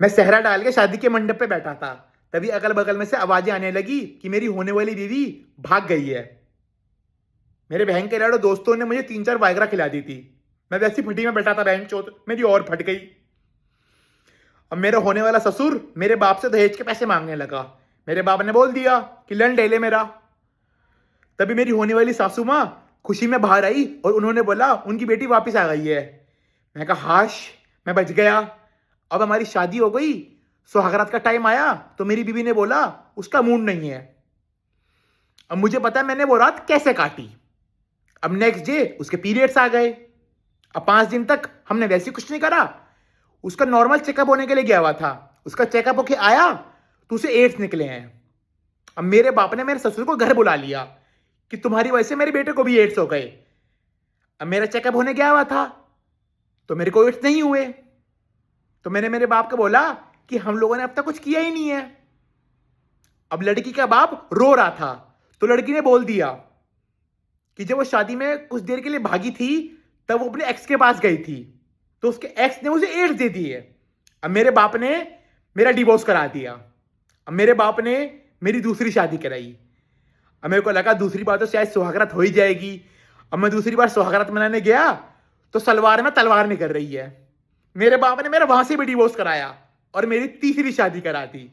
मैं सेहरा डाल के शादी के मंडप पे बैठा था, तभी अगल बगल में से आवाजें आने लगी कि मेरी होने वाली बीवी भाग गई है। मेरे बहन के लड़ो दोस्तों ने मुझे 3-4 वाइग्रा खिला दी थी। मैं वैसी फटी में बैठा था, बहन चोत मेरी और फट गई। अब मेरा होने वाला ससुर मेरे बाप से दहेज के पैसे मांगने लगा। मेरे बाप ने बोल दिया कि लन ले ले मेरा। तभी मेरी होने वाली सासू माँ खुशी में बाहर आई और उन्होंने बोला उनकी बेटी वापस आ गई है। मैं कहा हाश, मैं बच गया। अब हमारी शादी हो गई, सुहागरात का टाइम आया तो मेरी बीवी ने बोला उसका मूड नहीं है। अब मुझे पता है मैंने वो रात कैसे काटी। अब नेक्स्ट डे उसके पीरियड्स आ गए। अब 5 दिन तक हमने वैसे कुछ नहीं करा। उसका नॉर्मल चेकअप होने के लिए गया हुआ था। उसका चेकअप होके आया तो उसे एड्स निकले हैं। अब मेरे बाप ने मेरे ससुर को घर बुला लिया कि तुम्हारी वजह से मेरे बेटे को भी एड्स हो गए। अब मेरा चेकअप होने गया हुआ था तो मेरे को एड्स नहीं हुए। तो मैंने मेरे बाप को बोला कि हम लोगों ने अब तक कुछ किया ही नहीं है। अब लड़की का बाप रो रहा था तो लड़की ने बोल दिया कि जब वो शादी में कुछ देर के लिए भागी थी तब वो अपने एक्स के पास गई थी तो उसके एक्स ने उसे एड्स दे दी है। अब मेरे बाप ने मेरा डिवोर्स करा दिया। अब मेरे बाप ने मेरी दूसरी शादी कराई। अब मेरे को लगा दूसरी बार तो शायद सुहागरात हो ही जाएगी। अब मैं दूसरी बार सुहागरात मनाने गया तो सलवार में तलवार निकल रही है। मेरे बाप ने मेरा वहां से भी डिवोर्स कराया और मेरी तीसरी शादी करा दी।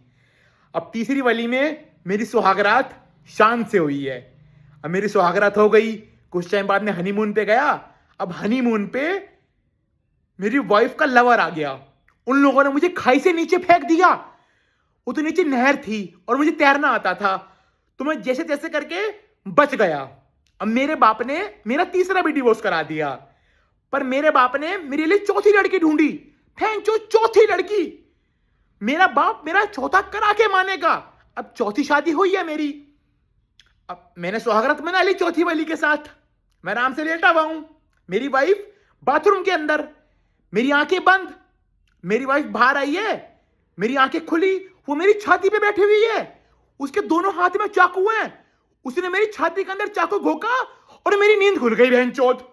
अब तीसरी वाली में मेरी सुहागरात शान से हुई है। अब मेरी सुहागरात हो गई, कुछ टाइम बाद में हनीमून पे गया। अब हनीमून पे मेरी वाइफ का लवर आ गया। उन लोगों ने मुझे खाई से नीचे फेंक दिया। वो तो नीचे नहर थी और मुझे तैरना आता था तो मैं जैसे तैसे करके बच गया। अब मेरे बाप ने मेरा तीसरा भी डिवोर्स करा दिया, पर मेरे बाप ने मेरे लिए चौथी लड़की ढूंढी। फेंचो चौथी लड़की। मेरा बाप मेरा चौथा करा के मानेगा। अब चौथी शादी हुई है मेरी। अब मैंने सुहागरात मना ली चौथी वाली के साथ। मैं आराम से लेटा हुआ हूं, मेरी वाइफ बाथरूम के अंदर, मेरी आंखें बंद। मेरी वाइफ बाहर आई है, मेरी आंखें खुली, वो मेरी छाती पे बैठी हुई है। उसके दोनों हाथ में चाकू हैं। उसने मेरी छाती के अंदर चाकू घोका और मेरी नींद खुल गई बहन चौथ।